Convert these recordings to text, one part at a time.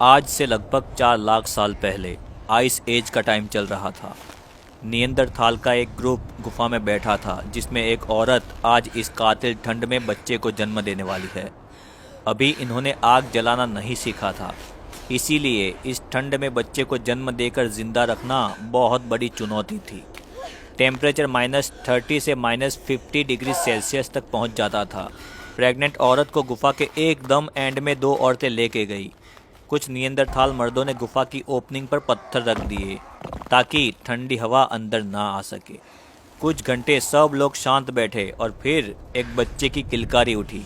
आज से लगभग 4 लाख साल पहले आइस एज का टाइम चल रहा था। नियंदरथाल का एक ग्रुप गुफा में बैठा था जिसमें एक औरत आज इस कातिल ठंड में बच्चे को जन्म देने वाली है। अभी इन्होंने आग जलाना नहीं सीखा था, इसीलिए इस ठंड में बच्चे को जन्म देकर जिंदा रखना बहुत बड़ी चुनौती थी। टेम्परेचर -30 से -50 डिग्री सेल्सियस तक पहुंच जाता था। प्रेग्नेंट औरत को गुफा के एकदम एंड में 2 औरतें लेके गई। कुछ नियंदरथाल मर्दों ने गुफा की ओपनिंग पर पत्थर रख दिए ताकि ठंडी हवा अंदर ना आ सके। कुछ घंटे सब लोग शांत बैठे और फिर एक बच्चे की किलकारी उठी।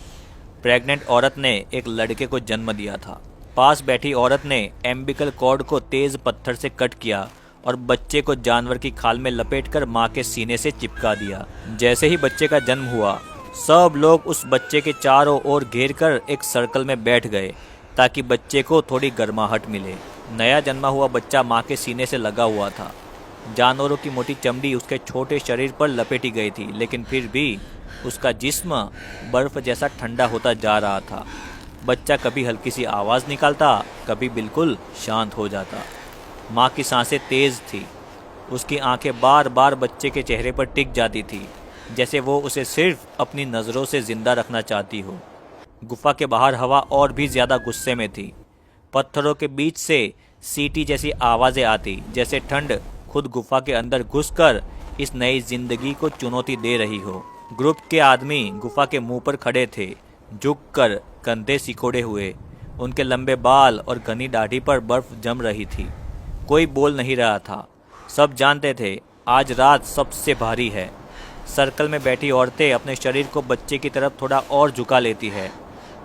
प्रेग्नेंट औरत ने एक लड़के को जन्म दिया था। पास बैठी औरत ने एम्बिकल कॉर्ड को तेज पत्थर से कट किया और बच्चे को जानवर की खाल में लपेटकर मां के सीने से चिपका दिया। जैसे ही बच्चे का जन्म हुआ, सब लोग उस बच्चे के चारों ओर घेर कर एक सर्कल में बैठ गए ताकि बच्चे को थोड़ी गर्माहट मिले। नया जन्मा हुआ बच्चा मां के सीने से लगा हुआ था। जानवरों की मोटी चमड़ी उसके छोटे शरीर पर लपेटी गई थी, लेकिन फिर भी उसका जिस्म बर्फ जैसा ठंडा होता जा रहा था। बच्चा कभी हल्की सी आवाज़ निकालता, कभी बिल्कुल शांत हो जाता। माँ की सांसें तेज थी। उसकी आंखें बार बार बच्चे के चेहरे पर टिक जाती थी, जैसे वो उसे सिर्फ अपनी नज़रों से जिंदा रखना चाहती हो। गुफा के बाहर हवा और भी ज़्यादा गुस्से में थी। पत्थरों के बीच से सीटी जैसी आवाज़ें आती, जैसे ठंड खुद गुफा के अंदर घुसकर इस नई जिंदगी को चुनौती दे रही हो। ग्रुप के आदमी गुफा के मुंह पर खड़े थे, झुककर कंधे सिकोड़े हुए। उनके लंबे बाल और घनी दाढ़ी पर बर्फ जम रही थी। कोई बोल नहीं रहा था। सब जानते थे आज रात सबसे भारी है। सर्कल में बैठी औरतें अपने शरीर को बच्चे की तरफ थोड़ा और झुका लेती है।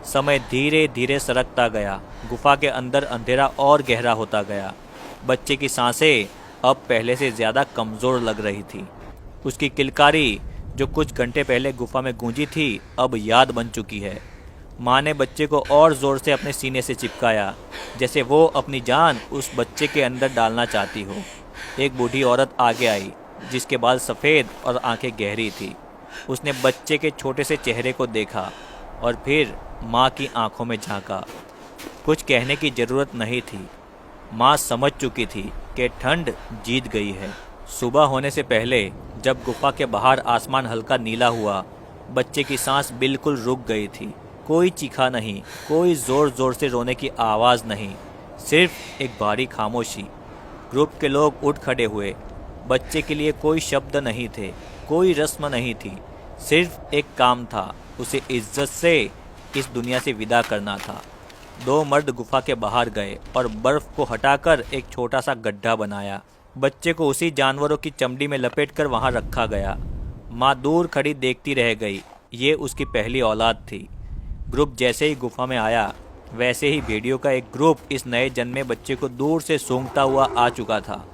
समय धीरे धीरे सरकता गया। गुफा के अंदर अंधेरा और गहरा होता गया। बच्चे की सांसें अब पहले से ज़्यादा कमज़ोर लग रही थी। उसकी किलकारी जो कुछ घंटे पहले गुफा में गूंजी थी, अब याद बन चुकी है। माँ ने बच्चे को और ज़ोर से अपने सीने से चिपकाया, जैसे वो अपनी जान उस बच्चे के अंदर डालना चाहती हो। एक बूढ़ी औरत आगे आई, जिसके बाल सफ़ेद और आंखें गहरी थी। उसने बच्चे के छोटे से चेहरे को देखा और फिर माँ की आंखों में झांका। कुछ कहने की ज़रूरत नहीं थी। माँ समझ चुकी थी कि ठंड जीत गई है। सुबह होने से पहले जब गुफा के बाहर आसमान हल्का नीला हुआ, बच्चे की सांस बिल्कुल रुक गई थी। कोई चीखा नहीं, कोई ज़ोर ज़ोर से रोने की आवाज़ नहीं, सिर्फ एक भारी खामोशी। ग्रुप के लोग उठ खड़े हुए। बच्चे के लिए कोई शब्द नहीं थे, कोई रस्म नहीं थी, सिर्फ एक काम था, उसे इज्जत से इस दुनिया से विदा करना था। 2 मर्द गुफा के बाहर गए और बर्फ़ को हटाकर एक छोटा सा गड्ढा बनाया। बच्चे को उसी जानवरों की चमड़ी में लपेटकर वहां रखा गया। माँ दूर खड़ी देखती रह गई। ये उसकी पहली औलाद थी। ग्रुप जैसे ही गुफा में आया, वैसे ही भेड़ियों का एक ग्रुप इस नए जन्मे बच्चे को दूर से सूंघता हुआ आ चुका था।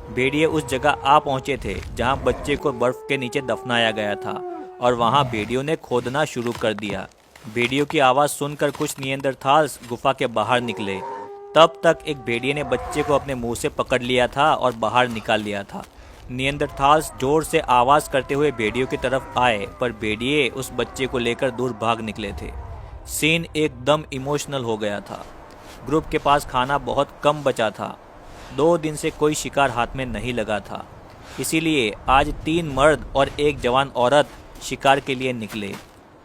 भेड़िए उस जगह आ पहुंचे थे जहां बच्चे को बर्फ के नीचे दफनाया गया था, और वहां भेड़ियों ने खोदना शुरू कर दिया। भेड़ियों की आवाज़ सुनकर कुछ नियंदरथाल्स गुफा के बाहर निकले। तब तक एक भेड़िए ने बच्चे को अपने मुंह से पकड़ लिया था और बाहर निकाल लिया था। नियंदरथाल्स जोर से आवाज़ करते हुए भेड़ियों की तरफ आए, पर भेड़िए उस बच्चे को लेकर दूर भाग निकले थे। सीन एकदम इमोशनल हो गया था। ग्रुप के पास खाना बहुत कम बचा था। 2 दिन से कोई शिकार हाथ में नहीं लगा था, इसीलिए आज 3 मर्द और एक जवान औरत शिकार के लिए निकले।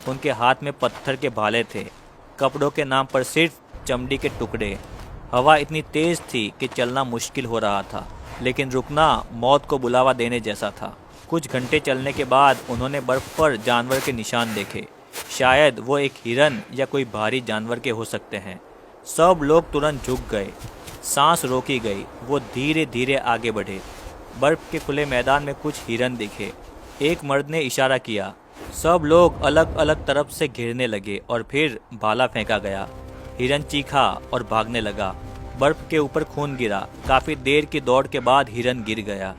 उनके हाथ में पत्थर के भाले थे, कपड़ों के नाम पर सिर्फ चमड़ी के टुकड़े। हवा इतनी तेज़ थी कि चलना मुश्किल हो रहा था, लेकिन रुकना मौत को बुलावा देने जैसा था। कुछ घंटे चलने के बाद उन्होंने बर्फ़ पर जानवर के निशान देखे। शायद वो एक हिरन या कोई भारी जानवर के हो सकते हैं। सब लोग तुरंत झुक गए। सांस रोकी गई। वो धीरे धीरे आगे बढ़े। बर्फ़ के खुले मैदान में कुछ हिरन दिखे। एक मर्द ने इशारा किया। सब लोग अलग अलग तरफ से घिरने लगे और फिर भाला फेंका गया। हिरन चीखा और भागने लगा। बर्फ के ऊपर खून गिरा। काफ़ी देर की दौड़ के बाद हिरन गिर गया।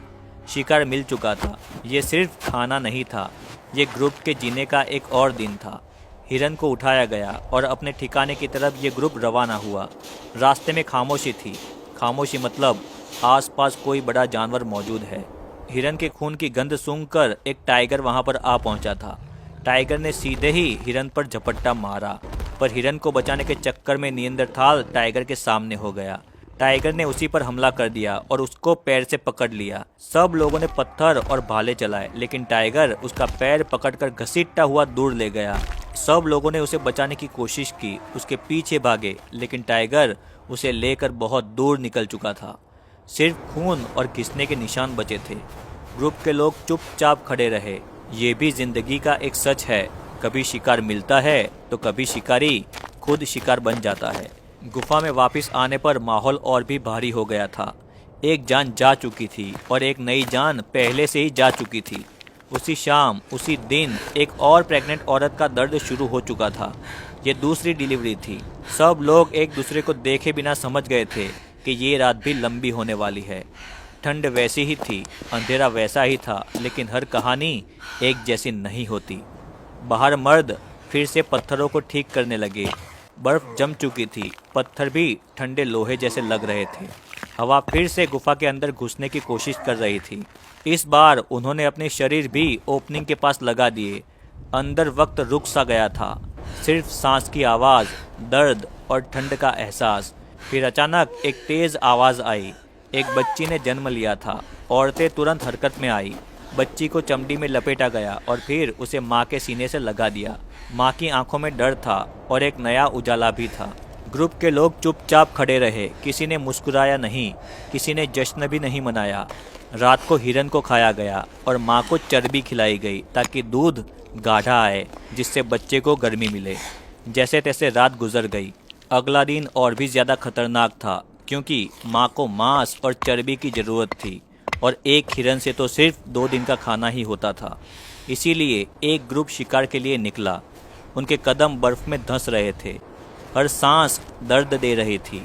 शिकार मिल चुका था। ये सिर्फ खाना नहीं था, ये ग्रुप के जीने का एक और दिन था। हिरन को उठाया गया और अपने ठिकाने की तरफ ये ग्रुप रवाना हुआ। रास्ते में खामोशी थी। खामोशी मतलब आसपास कोई बड़ा जानवर मौजूद है। हिरन के खून की गंध सूंघकर एक टाइगर वहां पर आ पहुंचा था। टाइगर ने सीधे ही हिरन पर झपट्टा मारा, पर हिरन को बचाने के चक्कर में नियंदरथाल टाइगर के सामने हो गया। टाइगर ने उसी पर हमला कर दिया और उसको पैर से पकड़ लिया। सब लोगों ने पत्थर और भाले चलाए, लेकिन टाइगर उसका पैर पकड़कर घसीटता हुआ दूर ले गया। सब लोगों ने उसे बचाने की कोशिश की, उसके पीछे भागे, लेकिन टाइगर उसे लेकर बहुत दूर निकल चुका था। सिर्फ खून और घिसने के निशान बचे थे। ग्रुप के लोग चुपचाप खड़े रहे। ये भी जिंदगी का एक सच है, कभी शिकार मिलता है तो कभी शिकारी खुद शिकार बन जाता है। गुफा में वापस आने पर माहौल और भी भारी हो गया था। एक जान जा चुकी थी और एक नई जान पहले से ही जा चुकी थी। उसी शाम, उसी दिन एक और प्रेग्नेंट औरत का दर्द शुरू हो चुका था। ये दूसरी डिलीवरी थी। सब लोग एक दूसरे को देखे बिना समझ गए थे कि ये रात भी लंबी होने वाली है। ठंड वैसी ही थी, अंधेरा वैसा ही था, लेकिन हर कहानी एक जैसी नहीं होती। बाहर मर्द फिर से पत्थरों को ठीक करने लगे। बर्फ जम चुकी थी, पत्थर भी ठंडे लोहे जैसे लग रहे थे। हवा फिर से गुफा के अंदर घुसने की कोशिश कर रही थी। इस बार उन्होंने अपने शरीर भी ओपनिंग के पास लगा दिए। अंदर वक्त रुक सा गया था, सिर्फ सांस की आवाज़, दर्द और ठंड का एहसास। फिर अचानक एक तेज़ आवाज़ आई। एक बच्ची ने जन्म लिया था। औरतें तुरंत हरकत में आई। बच्ची को चमड़ी में लपेटा गया और फिर उसे माँ के सीने से लगा दिया। माँ की आंखों में डर था और एक नया उजाला भी था। ग्रुप के लोग चुपचाप खड़े रहे। किसी ने मुस्कुराया नहीं, किसी ने जश्न भी नहीं मनाया। रात को हिरन को खाया गया और माँ को चर्बी खिलाई गई ताकि दूध गाढ़ा आए, जिससे बच्चे को गर्मी मिले। जैसे तैसे रात गुजर गई। अगला दिन और भी ज़्यादा खतरनाक था, क्योंकि माँ को मांस और चर्बी की ज़रूरत थी और एक हिरन से तो सिर्फ 2 दिन का खाना ही होता था। इसीलिए एक ग्रुप शिकार के लिए निकला। उनके कदम बर्फ में धंस रहे थे, हर सांस दर्द दे रही थी।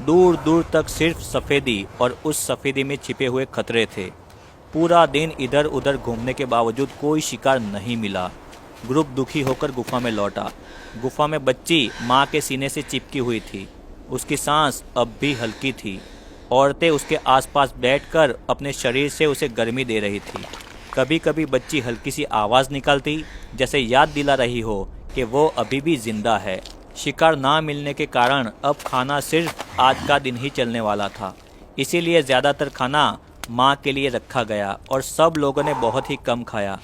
दूर दूर तक सिर्फ सफ़ेदी और उस सफ़ेदी में छिपे हुए खतरे थे। पूरा दिन इधर उधर घूमने के बावजूद कोई शिकार नहीं मिला। ग्रुप दुखी होकर गुफा में लौटा। गुफा में बच्ची माँ के सीने से चिपकी हुई थी। उसकी सांस अब भी हल्की थी। औरतें उसके आसपास बैठकर अपने शरीर से उसे गर्मी दे रही थी। कभी कभी बच्ची हल्की सी आवाज़ निकालती, जैसे याद दिला रही हो कि वो अभी भी जिंदा है। शिकार ना मिलने के कारण अब खाना सिर्फ आज का दिन ही चलने वाला था। इसीलिए ज़्यादातर खाना माँ के लिए रखा गया और सब लोगों ने बहुत ही कम खाया।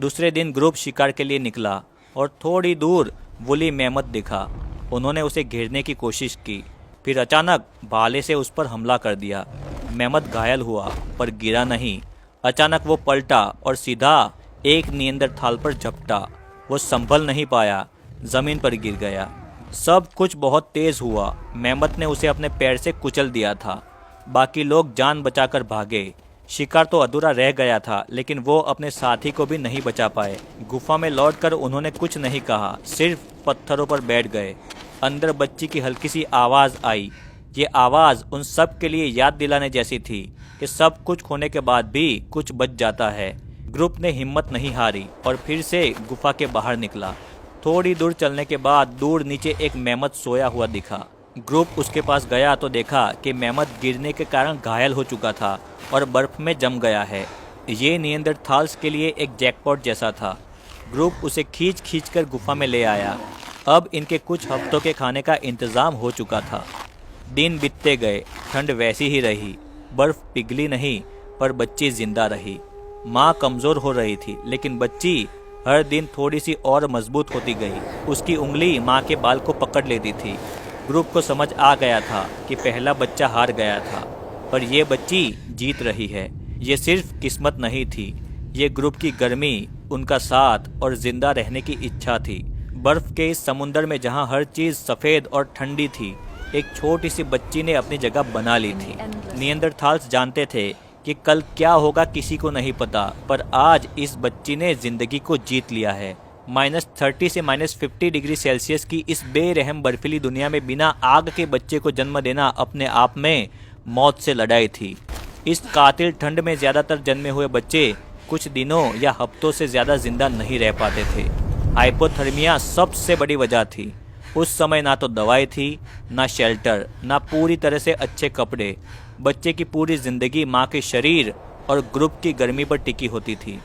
दूसरे दिन ग्रुप शिकार के लिए निकला और थोड़ी दूर वुली मेमत दिखा। उन्होंने उसे घेरने की कोशिश की, फिर अचानक भाले से उस पर हमला कर दिया। मेमत घायल हुआ पर गिरा नहीं। अचानक वो पलटा और सीधा एक नियंदरथाल पर झपटा। वो संभल नहीं पाया, ज़मीन पर गिर गया। सब कुछ बहुत तेज़ हुआ। मेमत ने उसे अपने पैर से कुचल दिया था। बाकी लोग जान बचाकर भागे। शिकार तो अधूरा रह गया था, लेकिन वो अपने साथी को भी नहीं बचा पाए। गुफा में लौटकर उन्होंने कुछ नहीं कहा, सिर्फ पत्थरों पर बैठ गए। अंदर बच्ची की हल्की सी आवाज़ आई। ये आवाज़ उन सब के लिए याद दिलाने जैसी थी कि सब कुछ खोने के बाद भी कुछ बच जाता है। ग्रुप ने हिम्मत नहीं हारी और फिर से गुफा के बाहर निकला। थोड़ी दूर चलने के बाद दूर नीचे एक मेमत सोया हुआ दिखा। ग्रुप उसके पास गया तो देखा कि मेमत गिरने के कारण घायल हो चुका था और बर्फ में जम गया है। ये नियंदरथाल्स के लिए एक जैकपॉट जैसा था। ग्रुप उसे खींच कर गुफा में ले आया। अब इनके कुछ हफ्तों के खाने का इंतज़ाम हो चुका था। दिन बीतते गए, ठंड वैसी ही रही। बर्फ पिघली नहीं, पर बच्ची जिंदा रही। माँ कमज़ोर हो रही थी, लेकिन बच्ची हर दिन थोड़ी सी और मजबूत होती गई। उसकी उंगली माँ के बाल को पकड़ लेती थी। ग्रुप को समझ आ गया था कि पहला बच्चा हार गया था, पर यह बच्ची जीत रही है। ये सिर्फ किस्मत नहीं थी, ये ग्रुप की गर्मी, उनका साथ और जिंदा रहने की इच्छा थी। बर्फ के इस समुंदर में जहाँ हर चीज़ सफ़ेद और ठंडी थी, एक छोटी सी बच्ची ने अपनी जगह बना ली थी। नियंदरथाल्स जानते थे कि कल क्या होगा किसी को नहीं पता, पर आज इस बच्ची ने ज़िंदगी को जीत लिया है। -30 से -50 डिग्री सेल्सियस की इस बेरहम बर्फीली दुनिया में बिना आग के बच्चे को जन्म देना अपने आप में मौत से लड़ाई थी। इस कातिल ठंड में ज़्यादातर जन्मे हुए बच्चे कुछ दिनों या हफ्तों से ज़्यादा जिंदा नहीं रह पाते थे। हाइपोथर्मिया सबसे बड़ी वजह थी। उस समय ना तो दवाई थी, ना शेल्टर, ना पूरी तरह से अच्छे कपड़े। बच्चे की पूरी ज़िंदगी माँ के शरीर और ग्रुप की गर्मी पर टिकी होती थी।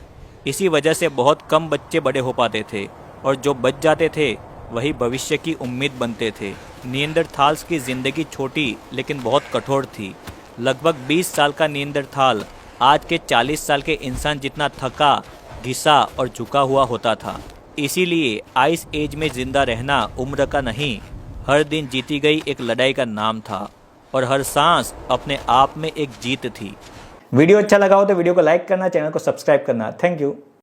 इसी वजह से बहुत कम बच्चे बड़े हो पाते थे और जो बच जाते थे वही भविष्य की उम्मीद बनते थे। निएंदरथाल्स की जिंदगी छोटी लेकिन बहुत कठोर थी। लगभग 20 साल का निएंदरथाल आज के 40 साल के इंसान जितना थका, घिसा और झुका हुआ होता था। इसीलिए आइस एज में जिंदा रहना उम्र का नहीं, हर दिन जीती गई एक लड़ाई का नाम था और हर सांस अपने आप में एक जीत थी। वीडियो अच्छा लगा हो तो वीडियो को लाइक करना, चैनल को सब्सक्राइब करना। Thank you.